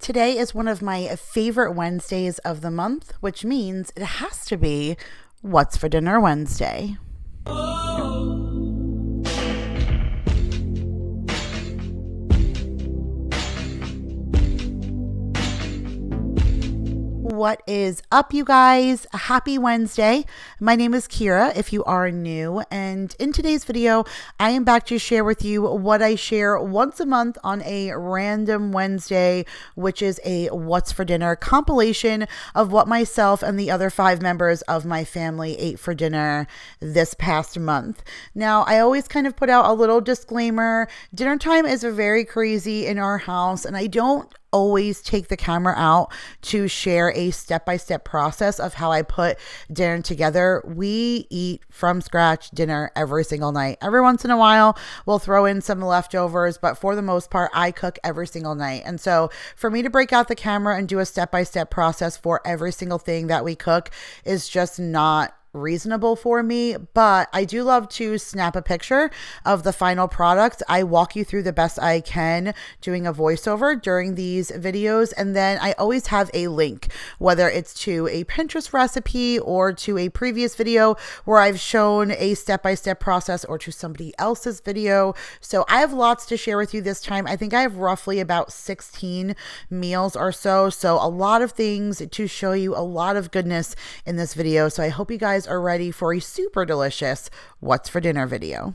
Today is one of my favorite Wednesdays of the month, which means it has to be What's for Dinner Wednesday. What is up, you guys? Happy Wednesday. My name is Kira if you are new, and in today's video I am back to share with you what I share once a month on a random Wednesday, which is a What's for Dinner compilation of what myself and the other 5 members of my family ate for dinner this past month. Now, I always kind of put out a little disclaimer. Dinner time is very crazy in our house, and I don't always take the camera out to share a step-by-step process of how I put dinner together. We eat from scratch dinner every single night. Every once in a while, we'll throw in some leftovers, but for the most part, I cook every single night. And so for me to break out the camera and do a step-by-step process for every single thing that we cook is just not reasonable for me, but I do love to snap a picture of the final product. I walk you through the best I can doing a voiceover during these videos, and then I always have a link, whether it's to a Pinterest recipe or to a previous video where I've shown a step-by-step process, or to somebody else's video. So I have lots to share with you this time. I think I have roughly about 16 meals or so a lot of things to show you, a lot of goodness in this video. So I hope you guys are ready for a super delicious What's for Dinner video.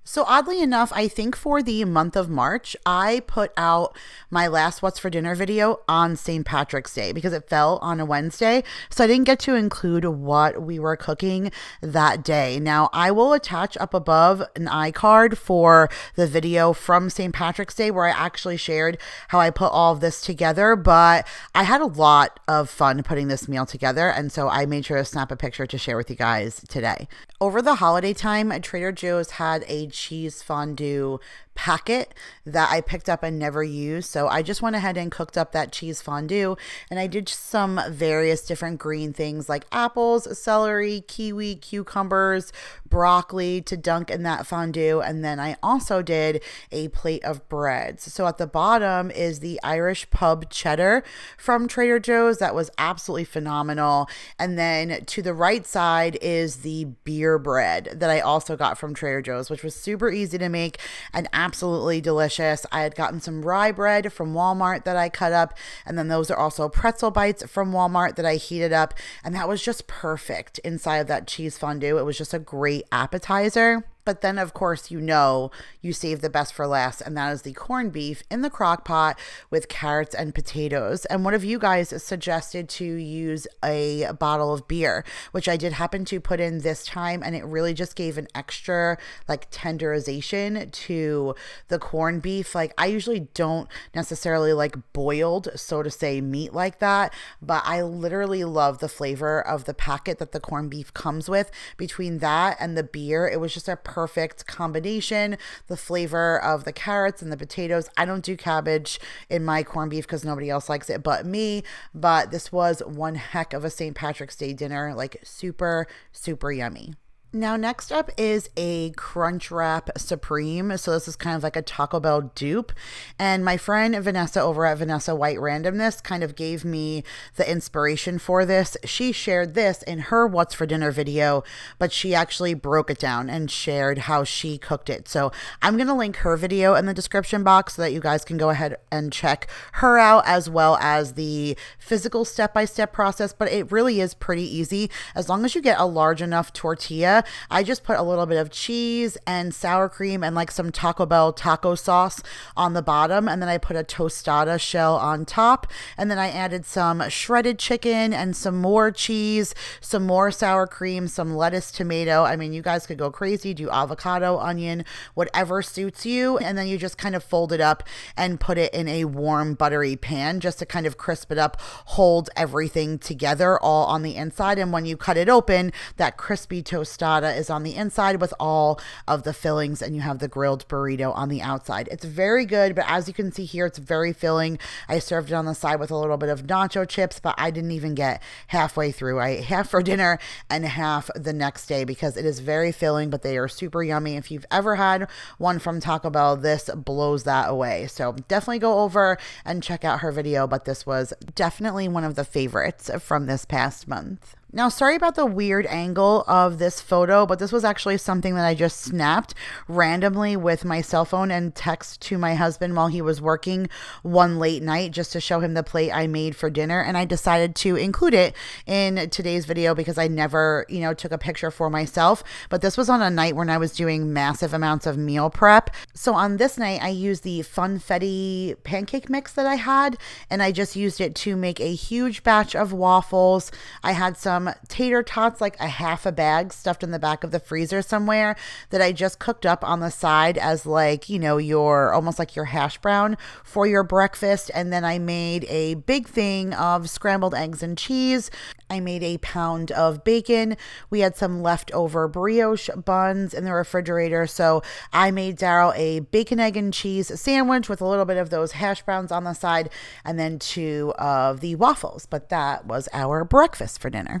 So oddly enough, I think for the month of March, I put out my last What's for Dinner video on St. Patrick's Day because it fell on a Wednesday. So I didn't get to include what we were cooking that day. Now, I will attach up above an iCard for the video from St. Patrick's Day where I actually shared how I put all of this together, but I had a lot of fun putting this meal together, and so I made sure to snap a picture to share with you guys today. Over the holiday time, Trader Joe's had a cheese fondue packet that I picked up and never used. So I just went ahead and cooked up that cheese fondue, and I did some various different green things like apples, celery, kiwi, cucumbers, broccoli to dunk in that fondue. And then I also did a plate of breads. So at the bottom is the Irish pub cheddar from Trader Joe's. That was absolutely phenomenal. And then to the right side is the beer bread that I also got from Trader Joe's, which was super easy to make and absolutely delicious. I had gotten some rye bread from Walmart that I cut up, and then those are also pretzel bites from Walmart that I heated up, and that was just perfect inside of that cheese fondue. It was just a great appetizer. But then, of course, you save the best for last, and that is the corned beef in the crock pot with carrots and potatoes. And one of you guys suggested to use a bottle of beer, which I did happen to put in this time, and it really just gave an extra tenderization to the corned beef. I usually don't necessarily like boiled, so to say, meat like that, but I literally love the flavor of the packet that the corned beef comes with. Between that and the beer, it was just a perfect combination. The flavor of the carrots and the potatoes. I don't do cabbage in my corned beef because nobody else likes it but me, but this was one heck of a St. Patrick's Day dinner. Super, super yummy. Now, next up is a Crunchwrap Supreme. So this is kind of like a Taco Bell dupe. And my friend Vanessa over at Vanessa White Randomness kind of gave me the inspiration for this. She shared this in her What's for Dinner video, but she actually broke it down and shared how she cooked it. So I'm going to link her video in the description box so that you guys can go ahead and check her out, as well as the physical step-by-step process. But it really is pretty easy. As long as you get a large enough tortilla, I just put a little bit of cheese and sour cream and some Taco Bell taco sauce on the bottom, and then I put a tostada shell on top, and then I added some shredded chicken and some more cheese, some more sour cream, some lettuce, tomato. I mean, you guys could go crazy, do avocado, onion, whatever suits you, and then you just kind of fold it up and put it in a warm buttery pan just to kind of crisp it up, hold everything together all on the inside, and when you cut it open, that crispy tostada tostada is on the inside with all of the fillings, and you have the grilled burrito on the outside. It's very good, but as you can see here, it's very filling. I served it on the side with a little bit of nacho chips, but I didn't even get halfway through. I ate half for dinner and half the next day because it is very filling, but they are super yummy. If you've ever had one from Taco Bell, this blows that away. So definitely go over and check out her video, but this was definitely one of the favorites from this past month. Now, sorry about the weird angle of this photo, but this was actually something that I just snapped randomly with my cell phone and text to my husband while he was working one late night just to show him the plate I made for dinner. And I decided to include it in today's video because I never, took a picture for myself. But this was on a night when I was doing massive amounts of meal prep. So on this night, I used the funfetti pancake mix that I had, and I just used it to make a huge batch of waffles. I had some tater tots, like a half a bag stuffed in the back of the freezer somewhere, that I just cooked up on the side as your almost like your hash brown for your breakfast. And then I made a big thing of scrambled eggs and cheese. I made a pound of bacon. We had some leftover brioche buns in the refrigerator, so I made Daryl a bacon, egg, and cheese sandwich with a little bit of those hash browns on the side, and then 2 of the waffles. But that was our breakfast for dinner.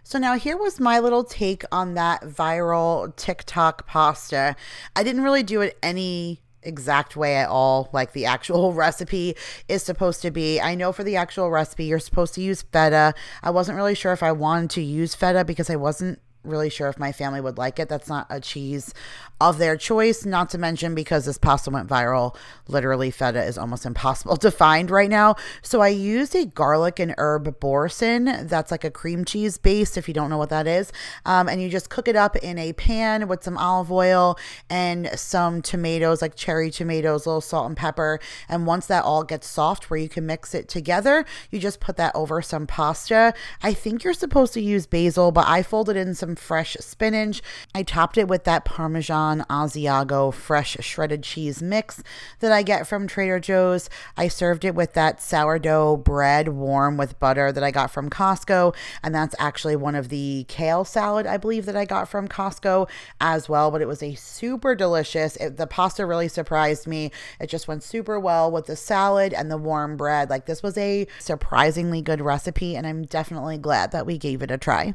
So now here was my little take on that viral TikTok pasta. I didn't really do it any exact way at all, like the actual recipe is supposed to be. I know for the actual recipe, you're supposed to use feta. I wasn't really sure if I wanted to use feta because I wasn't really sure if my family would like it. That's not a cheese of their choice, not to mention because this pasta went viral, literally feta is almost impossible to find right now. So I used a garlic and herb boursin. That's like a cream cheese base, if you don't know what that is. And you just cook it up in a pan with some olive oil and some tomatoes, like cherry tomatoes, a little salt and pepper. And once that all gets soft where you can mix it together, you just put that over some pasta. I think you're supposed to use basil, but I folded in some fresh spinach. I topped it with that Parmesan Asiago fresh shredded cheese mix that I get from Trader Joe's. I served it with that sourdough bread warm with butter that I got from Costco, and that's actually one of the kale salad I believe that I got from Costco as well, but it was a super delicious. The pasta really surprised me. It just went super well with the salad and the warm bread. Like, this was a surprisingly good recipe, and I'm definitely glad that we gave it a try.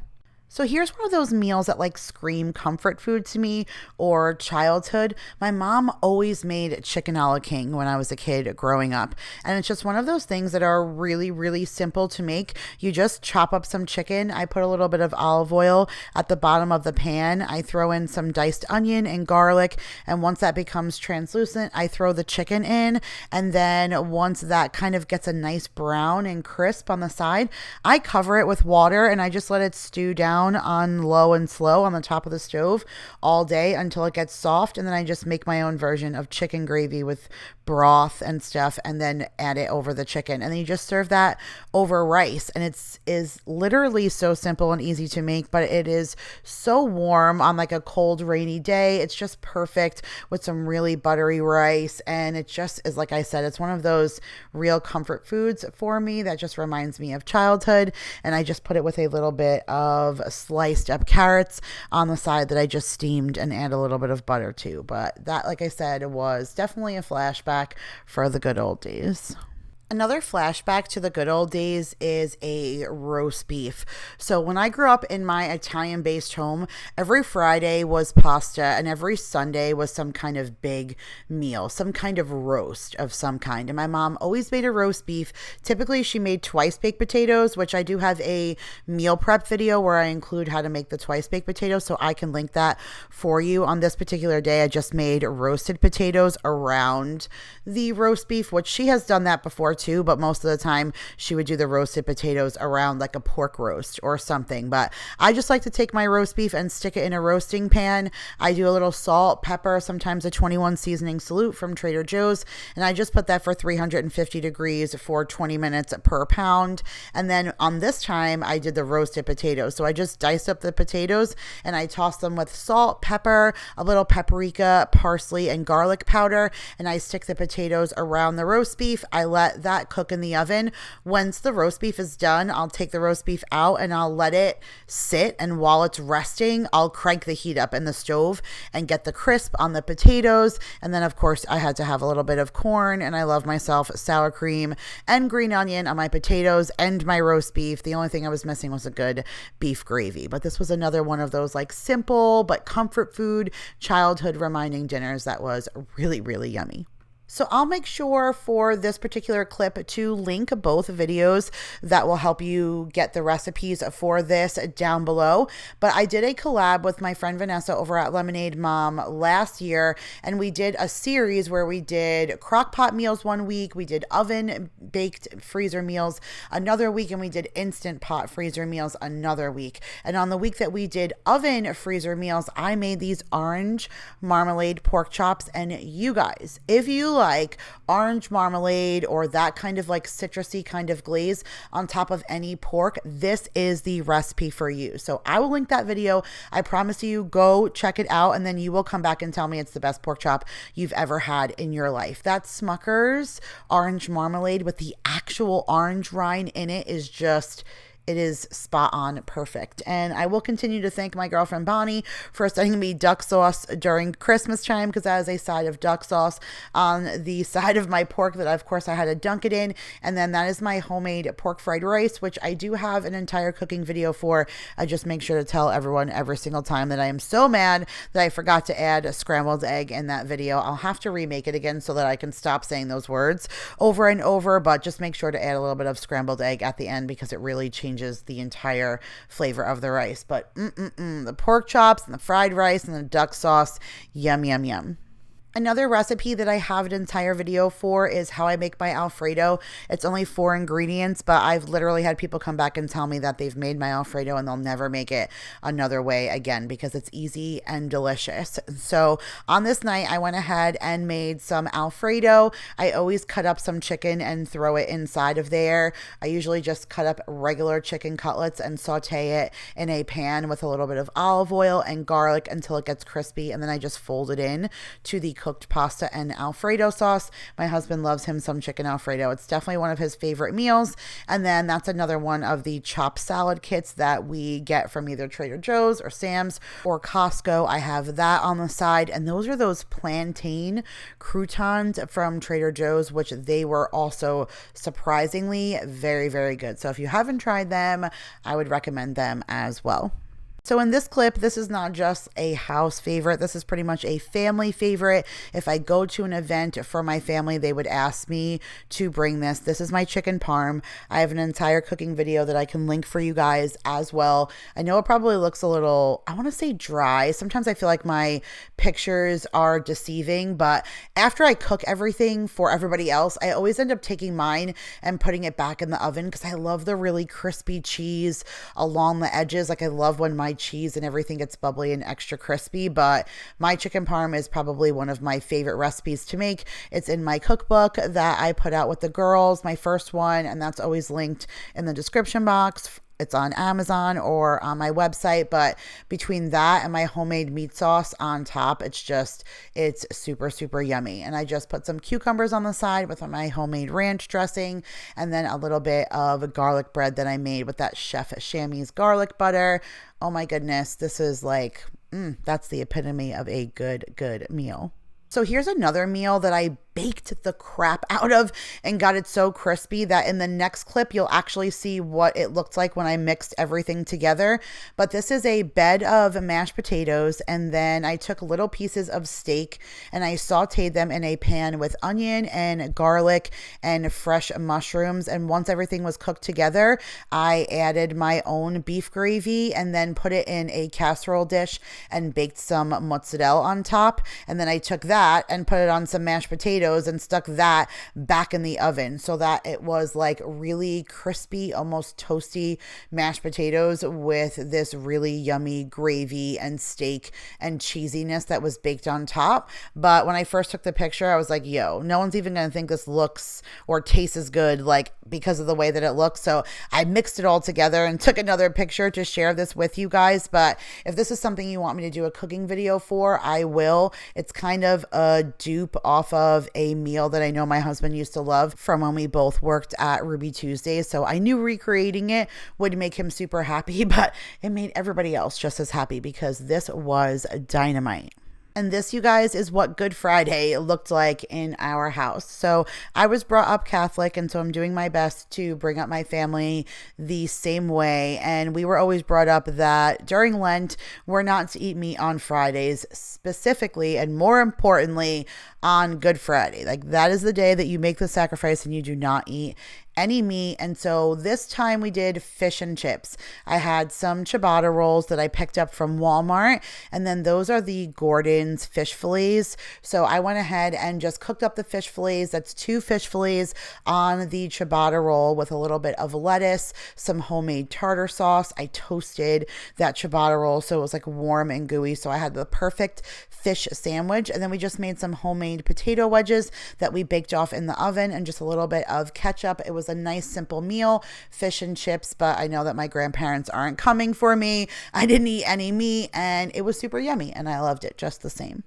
So here's one of those meals that scream comfort food to me or childhood. My mom always made chicken a la king when I was a kid growing up. And it's just one of those things that are really, really simple to make. You just chop up some chicken. I put a little bit of olive oil at the bottom of the pan. I throw in some diced onion and garlic. And once that becomes translucent, I throw the chicken in. And then once that kind of gets a nice brown and crisp on the side, I cover it with water and I just let it stew down on low and slow on the top of the stove all day until it gets soft. And then I just make my own version of chicken gravy with broth and stuff and then add it over the chicken. And then you just serve that over rice. And is literally so simple and easy to make, but it is so warm on a cold, rainy day. It's just perfect with some really buttery rice. And it just is, like I said, it's one of those real comfort foods for me that just reminds me of childhood. And I just put it with a little bit of sliced up carrots on the side that I just steamed and add a little bit of butter to. But that, like I said, was definitely a flashback for the good old days. Another flashback to the good old days is a roast beef. So when I grew up in my Italian-based home, every Friday was pasta and every Sunday was some kind of big meal, some kind of roast of some kind. And my mom always made a roast beef. Typically, she made twice baked potatoes, which I do have a meal prep video where I include how to make the twice baked potatoes, so I can link that for you. On this particular day, I just made roasted potatoes around the roast beef, which she has done that before too, but most of the time she would do the roasted potatoes around like a pork roast or something. But I just like to take my roast beef and stick it in a roasting pan. I do a little salt, pepper, sometimes a 21 seasoning salute from Trader Joe's, and I just put that for 350 degrees for 20 minutes per pound. And then on this time I did the roasted potatoes, so I just diced up the potatoes and I tossed them with salt, pepper, a little paprika, parsley, and garlic powder, and I stick the potatoes around the roast beef. I let that cook in the oven. Once the roast beef is done, I'll take the roast beef out and I'll let it sit. And while it's resting, I'll crank the heat up in the stove and get the crisp on the potatoes. And then, of course, I had to have a little bit of corn, and I love myself sour cream and green onion on my potatoes and my roast beef. The only thing I was missing was a good beef gravy. But this was another one of those like simple but comfort food, childhood reminding dinners that was really, really yummy. So I'll make sure for this particular clip to link both videos that will help you get the recipes for this down below. But I did a collab with my friend Vanessa over at Lemonade Mom last year, and we did a series where we did crock pot meals one week, we did oven baked freezer meals another week, and we did instant pot freezer meals another week. And on the week that we did oven freezer meals, I made these orange marmalade pork chops. And you guys, if you like orange marmalade or that kind of like citrusy kind of glaze on top of any pork, this is the recipe for you. So I will link that video. I promise you, go check it out, and then you will come back and tell me it's the best pork chop you've ever had in your life. That Smucker's orange marmalade with the actual orange rind in it is just... it is spot on perfect. And I will continue to thank my girlfriend Bonnie for sending me duck sauce during Christmas time, because that is a side of duck sauce on the side of my pork that of course I had to dunk it in. And then that is my homemade pork fried rice, which I do have an entire cooking video for. I just make sure to tell everyone every single time that I am so mad that I forgot to add a scrambled egg in that video. I'll have to remake it again so that I can stop saying those words over and over, but just make sure to add a little bit of scrambled egg at the end because it really changes the entire flavor of the rice. But the pork chops and the fried rice and the duck sauce, yum, yum, yum. Another recipe that I have an entire video for is how I make my Alfredo. It's only 4 ingredients, but I've literally had people come back and tell me that they've made my Alfredo and they'll never make it another way again because it's easy and delicious. So on this night, I went ahead and made some Alfredo. I always cut up some chicken and throw it inside of there. I usually just cut up regular chicken cutlets and saute it in a pan with a little bit of olive oil and garlic until it gets crispy, and then I just fold it in to the cooked pasta and Alfredo sauce. My husband loves him some chicken Alfredo. It's definitely one of his favorite meals. And then that's another one of the chopped salad kits that we get from either Trader Joe's or Sam's or Costco. I have that on the side. And those are those plantain croutons from Trader Joe's, which they were also surprisingly very, very good. So if you haven't tried them, I would recommend them as well. So in this clip, this is not just a house favorite. This is pretty much a family favorite. If I go to an event for my family, they would ask me to bring this. This is my chicken parm. I have an entire cooking video that I can link for you guys as well. I know it probably looks a little, I want to say dry. Sometimes I feel like my pictures are deceiving, but after I cook everything for everybody else, I always end up taking mine and putting it back in the oven because I love the really crispy cheese along the edges. Like I love when my cheese and everything gets bubbly and extra crispy, but my chicken parm is probably one of my favorite recipes to make. It's in my cookbook that I put out with the girls, my first one, and that's always linked in the description box. It's on Amazon or on my website, but between that and my homemade meat sauce on top, it's super, super yummy. And I just put some cucumbers on the side with my homemade ranch dressing, and then a little bit of garlic bread that I made with that Chef Chamois garlic butter. Oh my goodness, this is like, that's the epitome of a good meal. So here's another meal that I baked the crap out of and got it so crispy that in the next clip, you'll actually see what it looked like when I mixed everything together. But this is a bed of mashed potatoes, and then I took little pieces of steak and I sauteed them in a pan with onion and garlic and fresh mushrooms. And once everything was cooked together, I added my own beef gravy and then put it in a casserole dish and baked some mozzarella on top. And then I took that and put it on some mashed potatoes and stuck that back in the oven so that it was like really crispy, almost toasty mashed potatoes with this really yummy gravy and steak and cheesiness that was baked on top. But when I first took the picture, I was like, yo, no one's even going to think this looks or tastes as good like because of the way that it looks. So I mixed it all together and took another picture to share this with you guys. But if this is something you want me to do a cooking video for, I will. It's kind of a dupe off of a meal that I know my husband used to love from when we both worked at Ruby Tuesdays. So I knew recreating it would make him super happy, but it made everybody else just as happy because this was dynamite. And this, you guys, is what Good Friday looked like in our house. So I was brought up Catholic, and so I'm doing my best to bring up my family the same way. And we were always brought up that during Lent, we're not to eat meat on Fridays specifically, and more importantly, on Good Friday. Like, that is the day that you make the sacrifice and you do not eat any meat. And so this time we did fish and chips. I had some ciabatta rolls that I picked up from Walmart, and then those are the Gordon's fish fillets. So I went ahead and just cooked up the fish fillets. That's 2 fish fillets on the ciabatta roll with a little bit of lettuce, some homemade tartar sauce. I toasted that ciabatta roll so it was like warm and gooey. So I had the perfect fish sandwich, and then we just made some homemade potato wedges that we baked off in the oven and just a little bit of ketchup. It was a nice simple meal, fish and chips, but I know that my grandparents aren't coming for me. I didn't eat any meat, and it was super yummy, and I loved it just the same.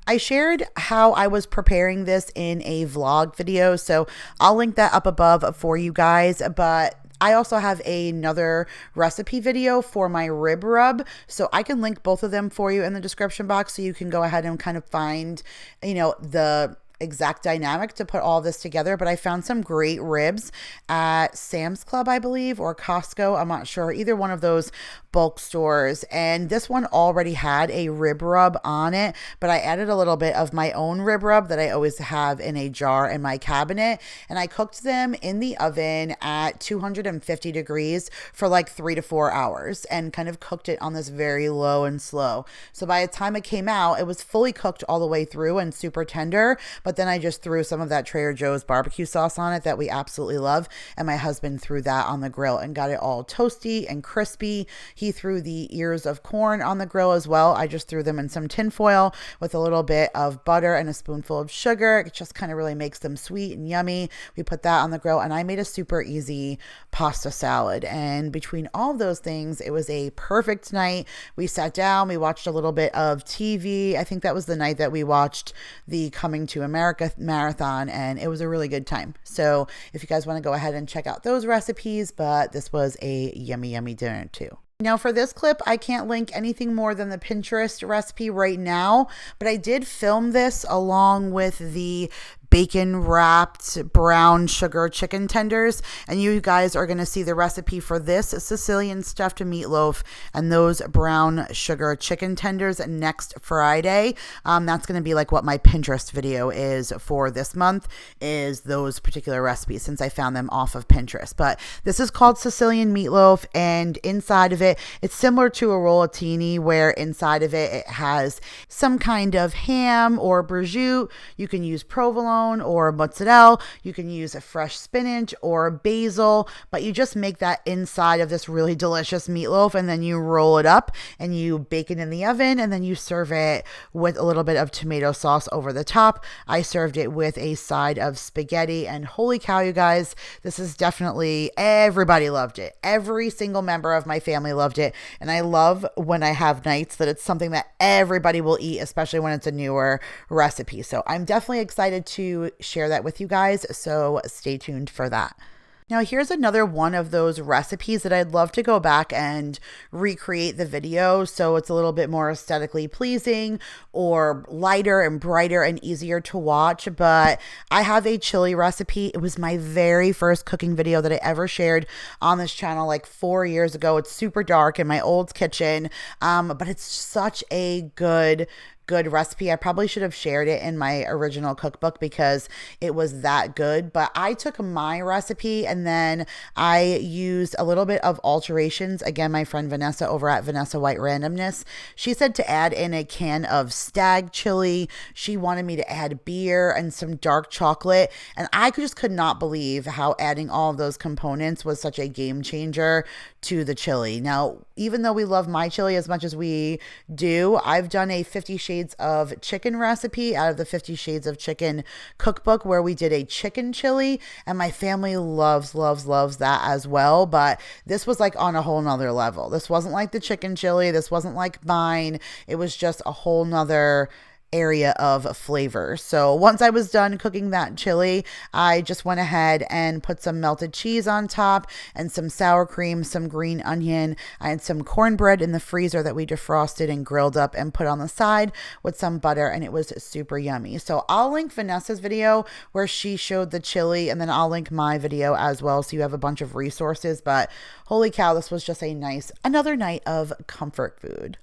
I shared how I was preparing this in a vlog video, so I'll link that up above for you guys, but I also have another recipe video for my rib rub, so I can link both of them for you in the description box so you can go ahead and kind of find, the exact dynamic to put all this together. But I found some great ribs at Sam's Club, I believe, or Costco. I'm not sure, either one of those bulk stores. And this one already had a rib rub on it, but I added a little bit of my own rib rub that I always have in a jar in my cabinet. And I cooked them in the oven at 250 degrees for like 3 to 4 hours and kind of cooked it on this very low and slow. So by the time it came out, it was fully cooked all the way through and super tender. But then I just threw some of that Trader Joe's barbecue sauce on it that we absolutely love. And my husband threw that on the grill and got it all toasty and crispy. He threw the ears of corn on the grill as well. I just threw them in some tin foil with a little bit of butter and a spoonful of sugar. It just kind of really makes them sweet and yummy. We put that on the grill, and I made a super easy pasta salad. And between all of those things, it was a perfect night. We sat down, we watched a little bit of TV. I think that was the night that we watched the Coming to America marathon, and it was a really good time. So if you guys want to go ahead and check out those recipes, but this was a yummy, yummy dinner too. Now for this clip, I can't link anything more than the Pinterest recipe right now, but I did film this along with the bacon wrapped brown sugar chicken tenders, and you guys are going to see the recipe for this Sicilian stuffed meatloaf and those brown sugar chicken tenders next Friday. That's going to be like what my Pinterest video is for this month, is those particular recipes, since I found them off of Pinterest. But this is called Sicilian meatloaf, and inside of it, it's similar to a rollatini, where inside of it has some kind of ham or prosciutto. You can use provolone or mozzarella. You can use a fresh spinach or basil, but you just make that inside of this really delicious meatloaf, and then you roll it up and you bake it in the oven, and then you serve it with a little bit of tomato sauce over the top. I served it with a side of spaghetti, and holy cow, you guys, this is definitely, everybody loved it. Every single member of my family loved it, and I love when I have nights that it's something that everybody will eat, especially when it's a newer recipe. So I'm definitely excited to share that with you guys, so stay tuned for that. Now here's another one of those recipes that I'd love to go back and recreate the video so it's a little bit more aesthetically pleasing or lighter and brighter and easier to watch. But I have a chili recipe. It was my very first cooking video that I ever shared on this channel like 4 years ago. It's super dark in my old kitchen, but it's such a good recipe. I probably should have shared it in my original cookbook because it was that good. But I took my recipe and then I used a little bit of alterations. Again, my friend Vanessa over at Vanessa White Randomness, she said to add in a can of stag chili. She wanted me to add beer and some dark chocolate. And I just could not believe how adding all of those components was such a game changer to the chili. Now, even though we love my chili as much as we do, I've done a 50 Shades Shades of Chicken recipe out of the 50 Shades of Chicken cookbook, where we did a chicken chili, and my family loves that as well. But this was like on a whole nother level. This wasn't like the chicken chili. This wasn't like mine. It was just a whole nother area of flavor. So once I was done cooking that chili, I just went ahead and put some melted cheese on top and some sour cream, some green onion. I had some cornbread in the freezer that we defrosted and grilled up and put on the side with some butter, and it was super yummy. So I'll link Vanessa's video where she showed the chili, and then I'll link my video as well, so you have a bunch of resources. But holy cow, this was just another night of comfort food.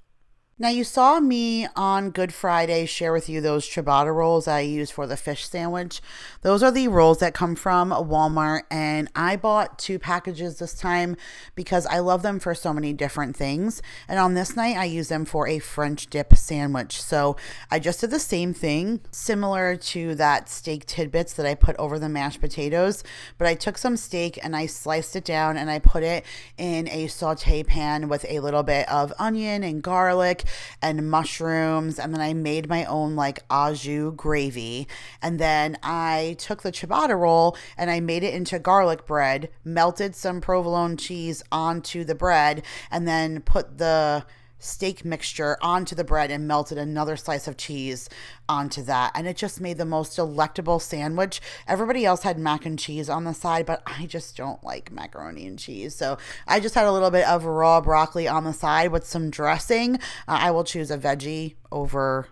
Now, you saw me on Good Friday share with you those ciabatta rolls that I use for the fish sandwich. Those are the rolls that come from Walmart, and I bought 2 packages this time because I love them for so many different things. And on this night, I use them for a French dip sandwich. So I just did the same thing, similar to that steak tidbits that I put over the mashed potatoes. But I took some steak and I sliced it down and I put it in a saute pan with a little bit of onion and garlic and mushrooms, and then I made my own like au jus gravy. And then I took the ciabatta roll and I made it into garlic bread, melted some provolone cheese onto the bread, and then put the steak mixture onto the bread and melted another slice of cheese onto that, and it just made the most delectable sandwich. Everybody else had mac and cheese on the side, but I just don't like macaroni and cheese, so I just had a little bit of raw broccoli on the side with some dressing. I will choose a veggie over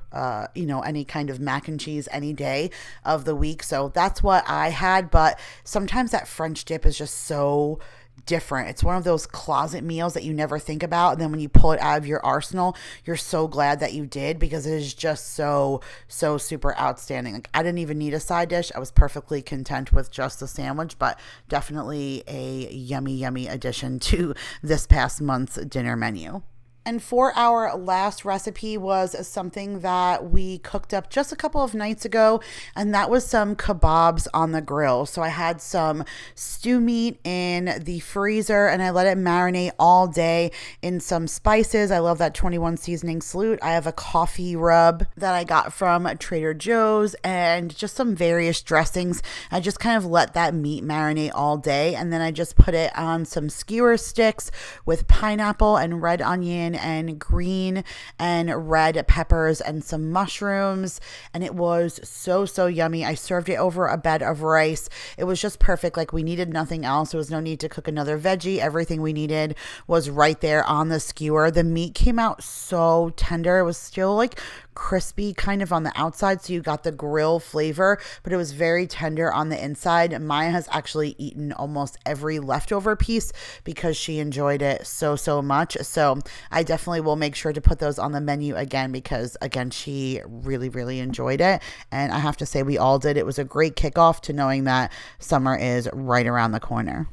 any kind of mac and cheese any day of the week, so that's what I had. But sometimes that French dip is just so different. It's one of those closet meals that you never think about, and then when you pull it out of your arsenal, you're so glad that you did, because it is just so super outstanding. Like, I didn't even need a side dish. I was perfectly content with just the sandwich, but definitely a yummy addition to this past month's dinner menu. And for our last recipe was something that we cooked up just a couple of nights ago, and that was some kebabs on the grill. So I had some stew meat in the freezer and I let it marinate all day in some spices. I love that 21 seasoning salute. I have a coffee rub that I got from Trader Joe's and just some various dressings. I just kind of let that meat marinate all day, and then I just put it on some skewer sticks with pineapple and red onion and green and red peppers and some mushrooms, and it was so yummy. I served it over a bed of rice. It was just perfect. Like, we needed nothing else. There was no need to cook another veggie. Everything we needed was right there on the skewer. The meat came out so tender. It was still like crispy kind of on the outside, so you got the grill flavor, but it was very tender on the inside. Maya has actually eaten almost every leftover piece because she enjoyed it so much. So I definitely will make sure to put those on the menu again, because again, she really enjoyed it, and I have to say we all did. It was a great kickoff to knowing that summer is right around the corner.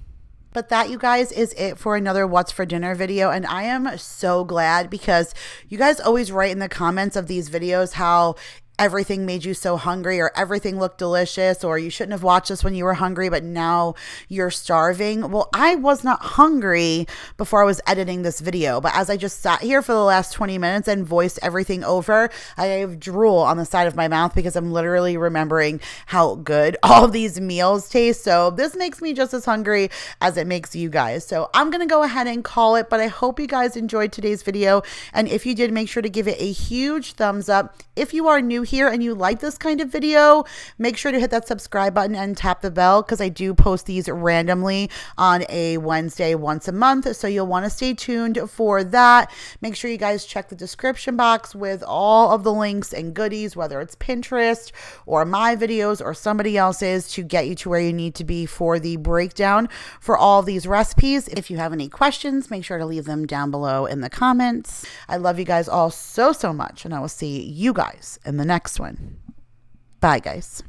But that, you guys, is it for another What's for Dinner video. And I am so glad, because you guys always write in the comments of these videos how everything made you so hungry, or everything looked delicious, or you shouldn't have watched this when you were hungry, but now you're starving. Well, I was not hungry before I was editing this video, but as I just sat here for the last 20 minutes and voiced everything over, I have drool on the side of my mouth because I'm literally remembering how good all these meals taste. So this makes me just as hungry as it makes you guys. So I'm going to go ahead and call it, but I hope you guys enjoyed today's video. And if you did, make sure to give it a huge thumbs up. If you are new here and you like this kind of video, make sure to hit that subscribe button and tap the bell, because I do post these randomly on a Wednesday once a month, so you'll want to stay tuned for that. Make sure you guys check the description box with all of the links and goodies, whether it's Pinterest or my videos or somebody else's, to get you to where you need to be for the breakdown for all of these recipes. If you have any questions, make sure to leave them down below in the comments. I love you guys all so much, and I will see you guys in the next one. Bye, guys.